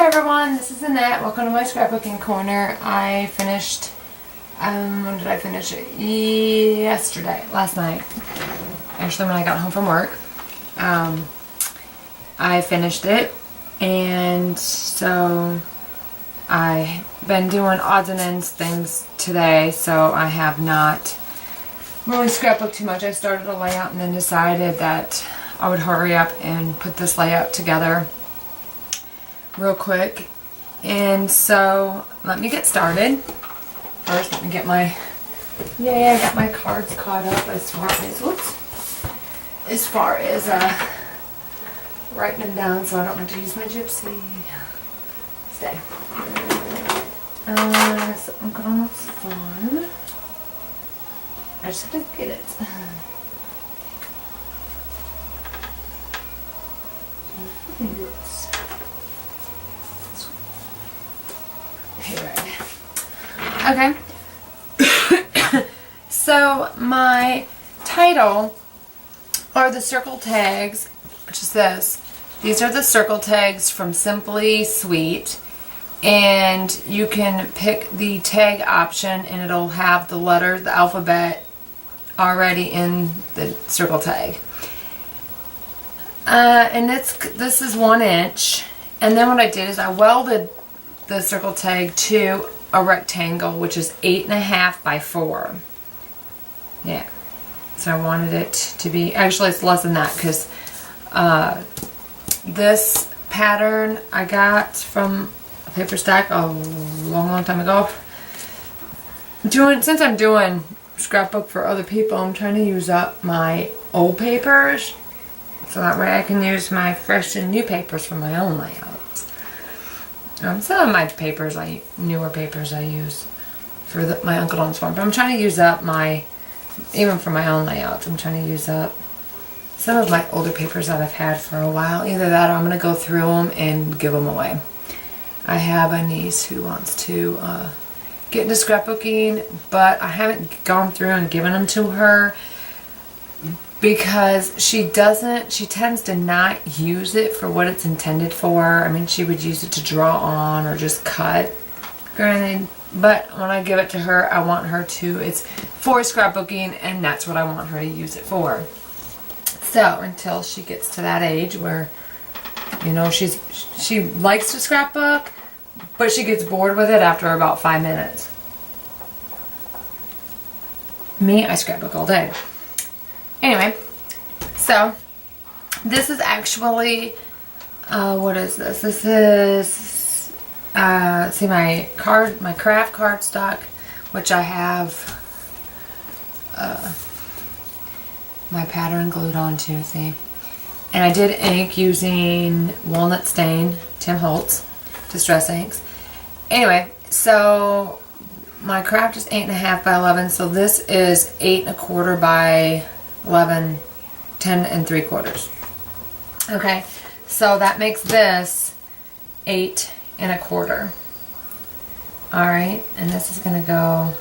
Hi everyone, this is Annette. Welcome to my scrapbooking corner. I finished, when did I finish it? Last night. Actually, when I got home from work. I finished it, and so I've been doing odds and ends things today, so I have not really scrapbooked too much. I started a layout and then decided that I would hurry up and put this layout together real quick. And so let me get started. First, let me get I got my cards caught up as far as writing them down so I don't have to use my gypsy. Stay. So I'm going to farm. I just have to get it. Okay. So my title are the circle tags, which is this. These are the circle tags from Simply Sweet, and you can pick the tag option and it'll have the letter, the alphabet already in the circle tag. And this is 1 inch, and then what I did is I welded the circle tag to a rectangle, which is 8.5 by 4. Yeah, so I wanted it to be, actually it's less than that, because this pattern I got from a paper stack a long time ago. Since I'm doing scrapbook for other people, I'm trying to use up my old papers, so that way I can use my fresh and new papers for my own layouts. Some of my papers, newer papers I use for my Uncle Don's farm, but I'm trying to use up even for my own layouts, I'm trying to use up some of my older papers that I've had for a while. Either that or I'm going to go through them and give them away. I have a niece who wants to get into scrapbooking, but I haven't gone through and given them to her because she tends to not use it for what it's intended for. I mean, she would use it to draw on or just cut. Granted, but when I give it to her, I want her to, it's for scrapbooking, and that's what I want her to use it for. So, until she gets to that age where, you know, she likes to scrapbook, but she gets bored with it after about 5 minutes. Me, I scrapbook all day. Anyway, so this is actually, what is this? This is, see my craft cardstock, which I have my pattern glued onto, see? And I did ink using Walnut Stain, Tim Holtz, Distress Inks. Anyway, so my craft is 8.5 by 11, so this is 8.25 by 11, 10 3/4. Okay, so that makes this 8.25. Alright, and this is going to go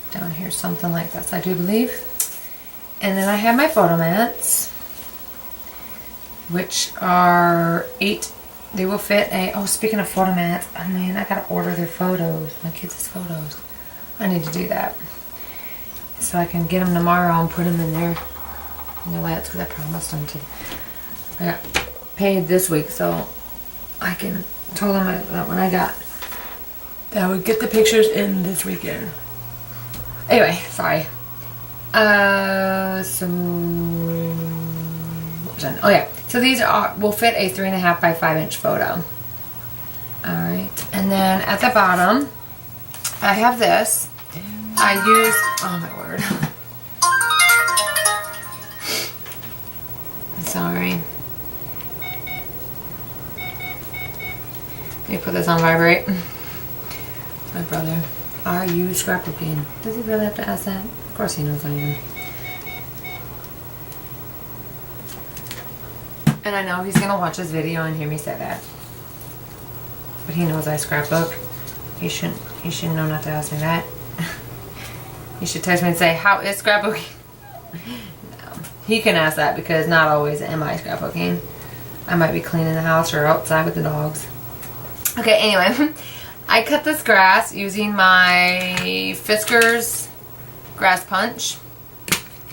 down here something like this, I do believe. And then I have my photo mats, which are 8. They will fit speaking of photo mats, I mean, I gotta order their photos, my kids' photos. I need to do that, so I can get them tomorrow and put them in their layouts, because I promised them to. I got paid this week, so I told them that when I got, that I would get the pictures in this weekend. Anyway, sorry. So these will fit a 3.5 by 5 inch photo. Alright, and then at the bottom, I have this. I use, oh my word. Sorry. Let me put this on vibrate. My brother, are you scrapbooking? Does he really have to ask that? Of course he knows I am. And I know he's going to watch this video and hear me say that. But he knows I scrapbook. He shouldn't know not to ask me that. He should text me and say, how is scrapbooking? No. He can ask that because not always am I scrapbooking. I might be cleaning the house or outside with the dogs. Okay, anyway, I cut this grass using my Fiskars grass punch.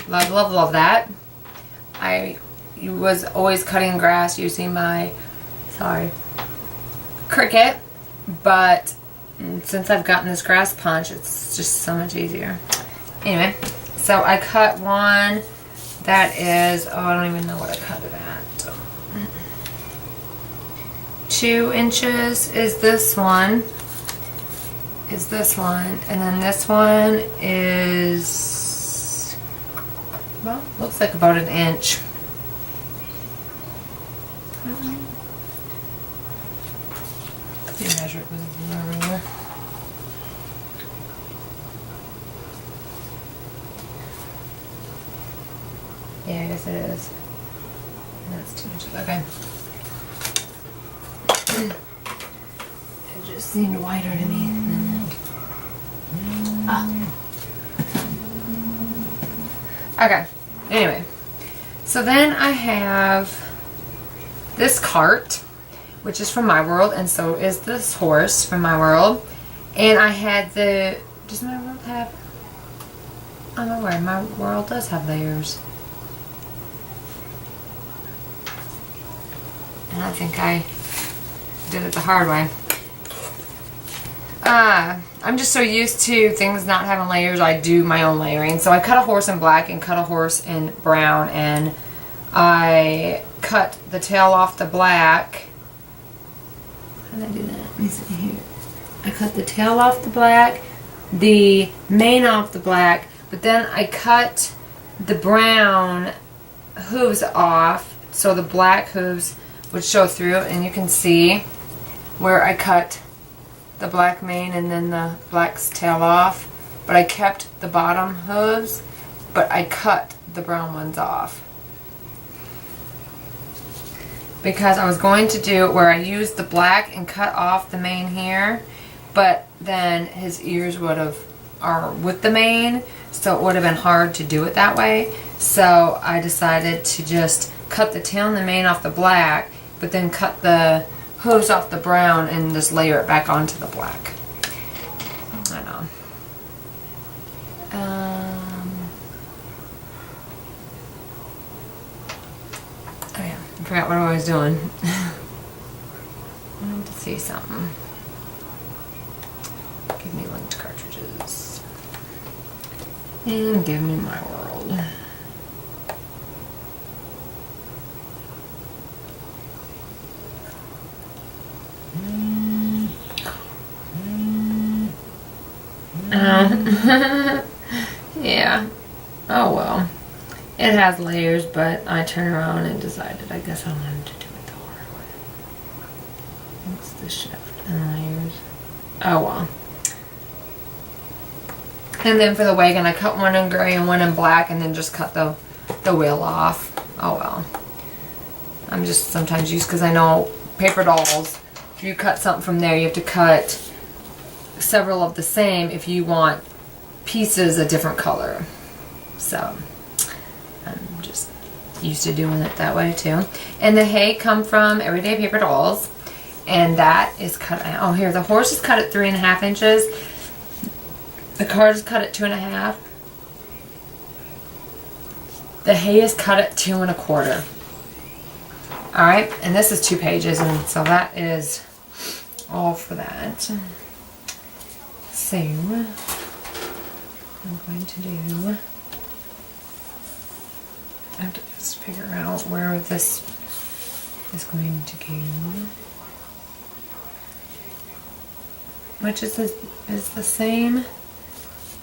Love, love, love that. I was always cutting grass using my, Cricut, but since I've gotten this grass punch, it's just so much easier. Anyway, so I cut one that is, I don't even know what I cut it at. 2 inches is this one. And then this one is, well, looks like about 1 inch. Let me measure it with a ruler. Yeah, I guess it is. That's 2 inches. Okay. It just seemed wider to me than that. Okay. Anyway. So then I have this cart, which is from My World, and so is this horse from My World. And I had the, does My World have, I'm aware, My World does have layers. And I think I did it the hard way. I'm just so used to things not having layers, I do my own layering. So I cut a horse in black and cut a horse in brown, and I cut the tail off the black. How did I do that? Let me see here. I cut the tail off the black, the mane off the black, but then I cut the brown hooves off so the black hooves would show through, and you can see where I cut the black mane and then the black's tail off, but I kept the bottom hooves, but I cut the brown ones off because I was going to do it where I used the black and cut off the mane here, but then his ears would have are with the mane, so it would have been hard to do it that way. So I decided to just cut the tail and the mane off the black, but then cut the hooves off the brown and just layer it back onto the black. I know. Oh yeah, I forgot what I was doing. I wanted to see something. Give me linked cartridges. And give me My World. Yeah. Oh well. It has layers, but I turned around and decided I guess I wanted to do it the hard way. What's the shift and layers? Oh well. And then for the wagon, I cut one in gray and one in black, and then just cut the wheel off. Oh well. I'm just sometimes used, because I know paper dolls, if you cut something from there, you have to cut several of the same if you want pieces a different color. So I'm just used to doing it that way too. And the hay come from Everyday Paper Dolls, and that is cut. Oh, here the horse is cut at 3.5 inches. The cart is cut at 2.5. The hay is cut at 2.25. All right, and this is 2 pages, and so that is all for that. So I'm going to do, I have to just figure out where this is going to go, which is the same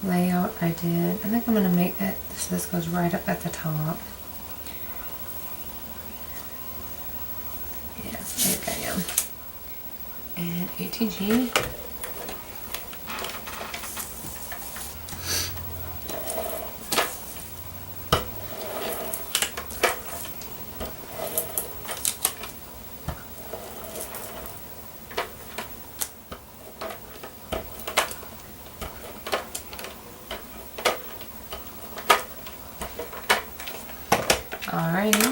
layout I did. I think I'm going to make it so this goes right up at the top. Yes, there I am. And ATG. Alrighty.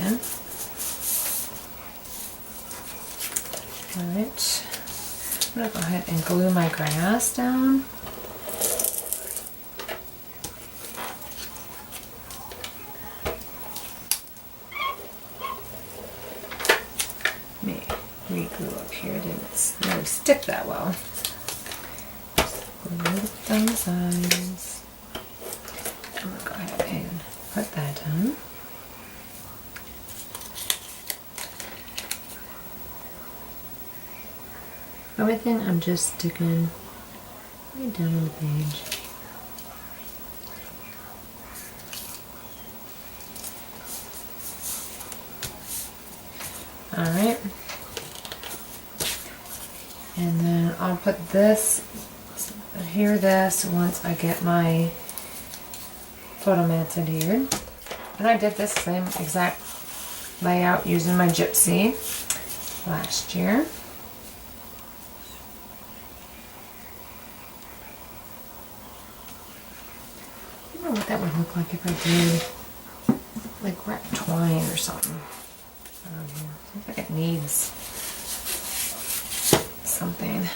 in. Alright, I'm going to go ahead and glue my grass down. Re-glue up here, didn't really stick that well. Just glue it down the sides. I'm going to go ahead and put that down. Everything I'm just sticking right down on the page. Alright. And then I'll put this, this once I get my photo mats adhered. And I did this same exact layout using my gypsy last year. I don't know what that would look like if I did like wrap twine or something around here. Seems like it needs something.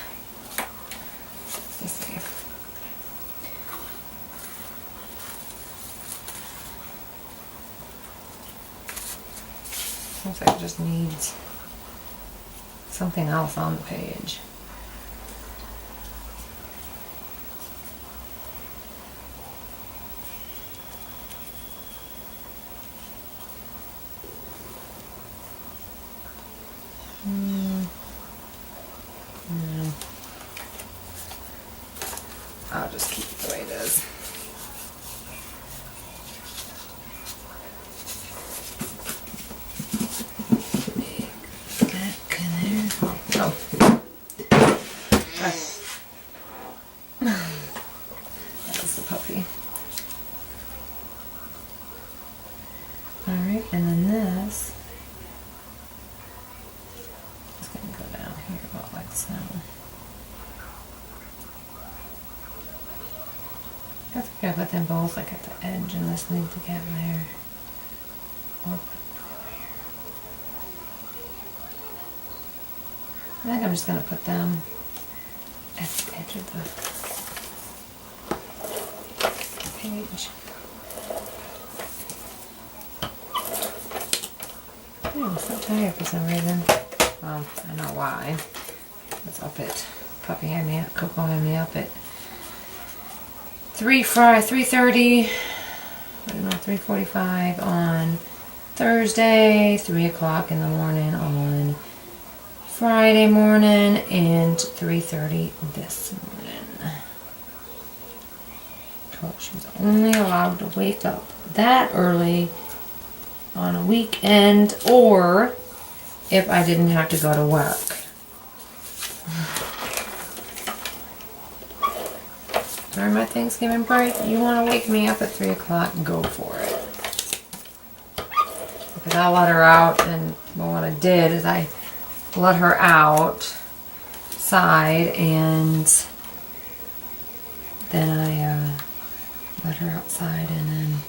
Let's see. Seems like it just needs something else on the page. No. I'll just keep it the way it is. Oh. That was the puppy. Alright, and then this is going to go down here about like so. I think I put them both like at the edge and this needs to get there. Or put it over here. I think I'm just going to put them at the edge of the page. I'm so tired for some reason. Well, I know why. It's up at Puppy had me up, Coco had me up at 3:30. I don't know, 3:45 on Thursday, 3 o'clock in the morning on Friday morning, and 3:30 this morning. She was only allowed to wake up that early on a weekend, or if I didn't have to go to work. During my Thanksgiving break, you want to wake me up at 3 o'clock, go for it. Because I let her out, and well, what I did is I let her outside, and then I let her outside, and then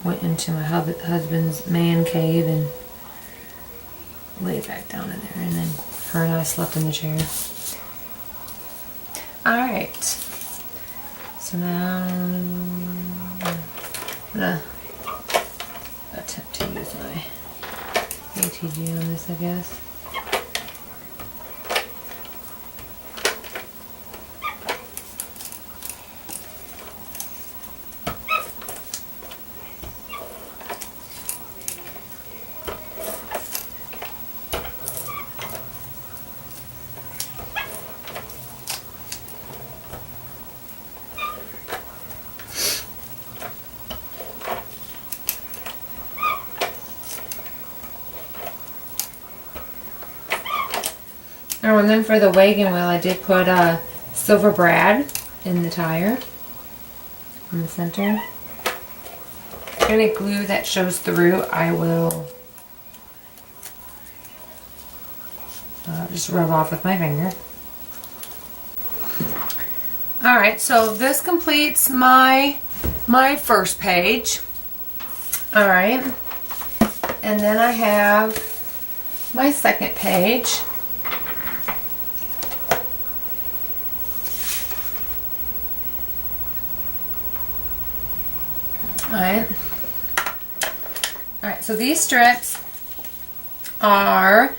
went into my husband's man cave and laid back down in there, and then her and I slept in the chair. Alright, so now I'm gonna attempt to use my ATG on this, I guess. Oh, and then for the wagon wheel, I did put a silver brad in the tire in the center. Any glue that shows through, I will just rub off with my finger. Alright, so this completes my first page. Alright, And then I have my second page. Alright. Alright, so these strips are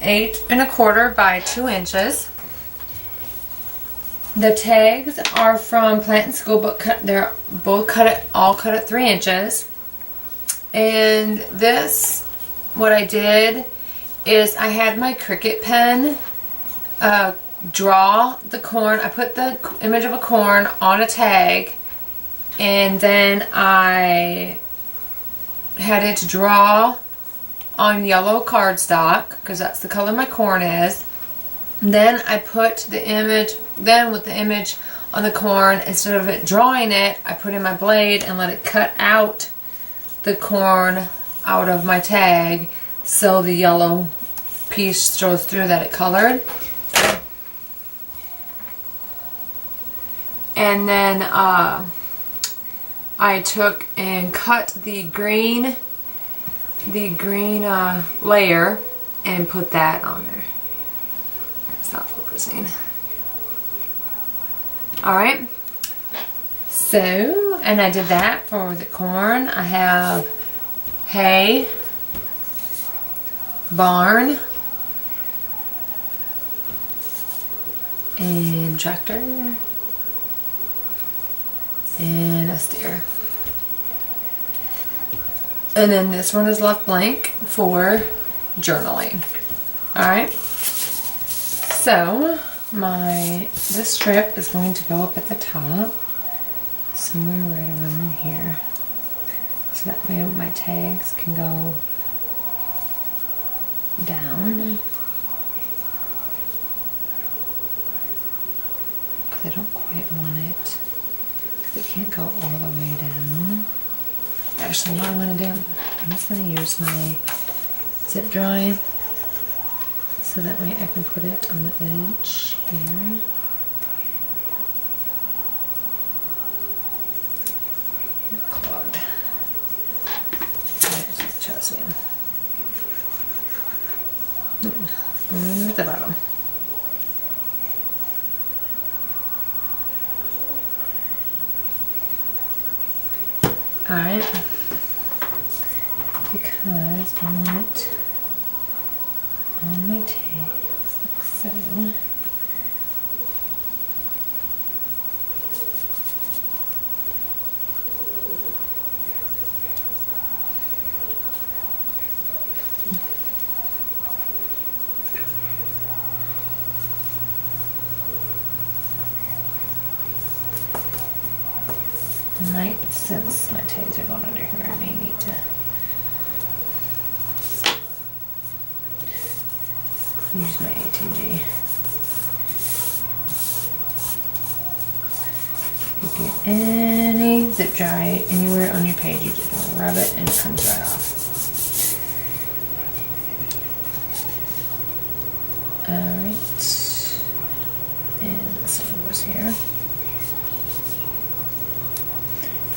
8 1/4 by 2 inches. The tags are from Plant and School Book. They're both all cut at 3 inches. And this, what I did is I had my Cricut pen draw the corn. I put the image of a corn on a tag, and then I had it draw on yellow cardstock because that's the color my corn is. Then I put the image, with the image on the corn, instead of it drawing it, I put in my blade and let it cut out the corn out of my tag so the yellow piece shows through that it colored. And then I took and cut the green layer and put that on there. It's not focusing. Alright. So, and I did that for the corn. I have hay, barn, and tractor, and a steer. And then this one is left blank for journaling. Alright. So, this strip is going to go up at the top, somewhere right around here. So that way my tags can go down. Because I don't quite want it, because it can't go all the way down. Actually, what I'm going to do, I'm just going to use my zip drawing so that way I can put it on the edge here. Clogged. There's the chassis. At the bottom. Alright, because I want it on my tags, like so. Since my tags are going under here, I may need to use my ATG. You get any zip dry anywhere on your page, you just rub it and it comes right off. Alright, and this one goes here.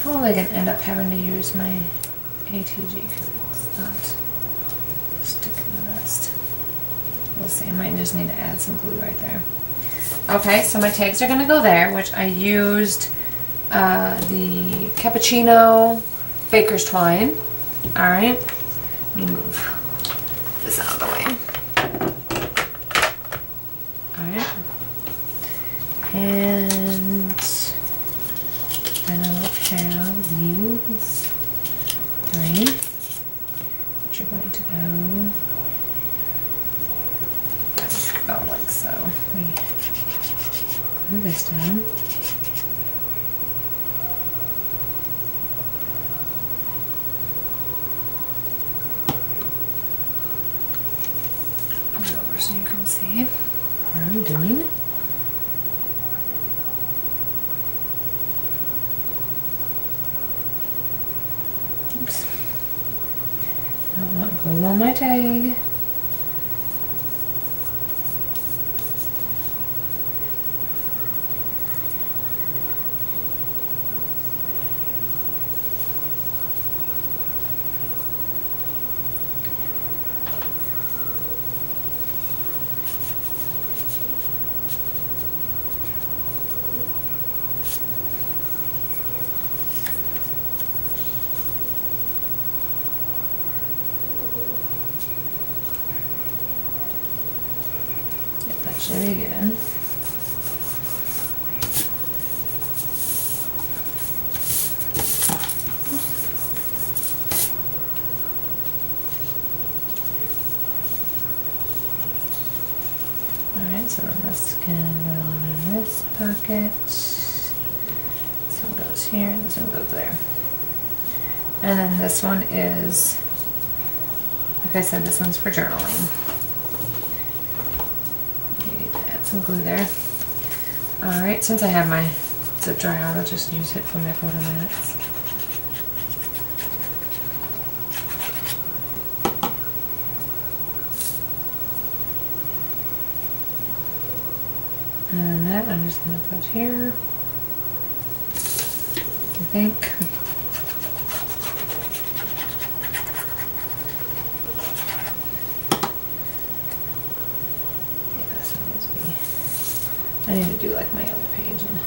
Probably gonna end up having to use my ATG because it's not sticking the best. We'll see. I might just need to add some glue right there. Okay, so my tags are gonna go there, which I used the cappuccino baker's twine. All right, let me move this out of the way. All right, and then I'll have these 3, which are going to go about like so. We glue this down. Put it over so you can see what I'm doing. Oops. I don't want glue on my tag. should be good. Alright, so this can go in this pocket. This one goes here, this one goes there. And then this one is, like I said, this one's for journaling. Need to add some glue there. Alright, since I have my zip dry out, I'll just use it for my photo mats. And that I'm just going to put here, I think. Yeah, this one needs to be, I need to do like my other page and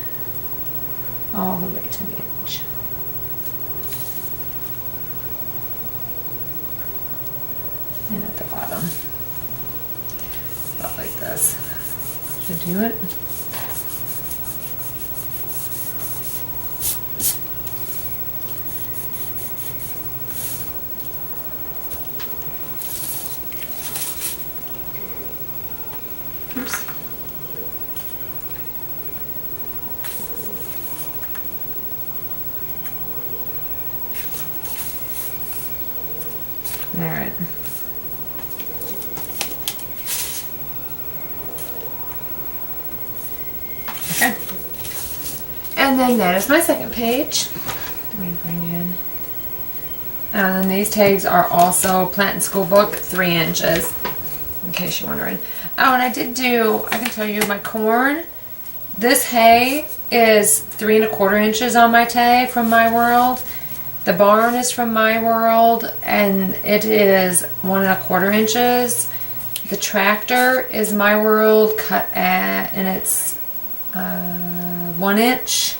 all the way to the edge. And at the bottom, about like this. Should do it. Oops. All right. Okay. And then that is my second page. Let me bring it in. And then these tags are also Plant and School Book, 3 inches, in case you're wondering. Oh, and I can tell you my corn. This hay is 3 1/4 inches on my tag from My World. The barn is from My World, and it is 1 1/4 inches. The tractor is My World cut at, and it's 1 inch.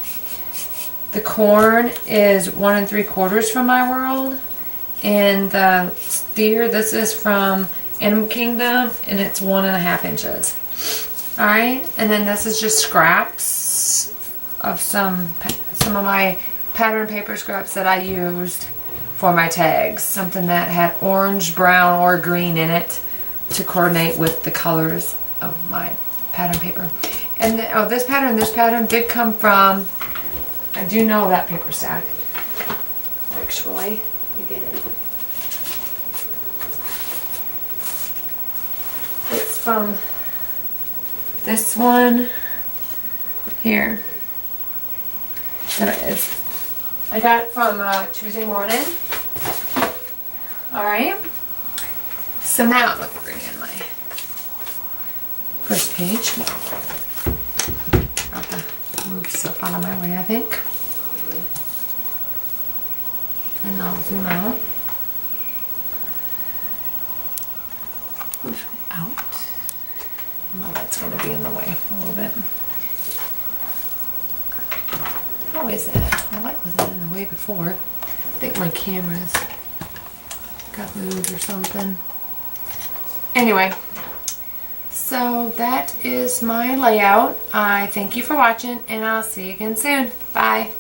The corn is 1 3/4 from My World, and the steer, this is from Animal Kingdom, and it's 1 1/2 inches. All right, and then this is just scraps of some of my pattern paper scraps that I used for my tags. Something that had orange, brown, or green in it to coordinate with the colors of my pattern paper. And this pattern did come from, I do know that paper stack, actually. Let me get it. It's from this one here. I got it from Tuesday morning. Alright. So now let me bring in my first page. Got to move stuff out of my way, I think. And I'll zoom out. Move out. Well, that's going to be in the way a little bit. How is that? My light wasn't in the way before. I think my camera's got moved or something. Anyway, so that is my layout. I thank you for watching, and I'll see you again soon. Bye.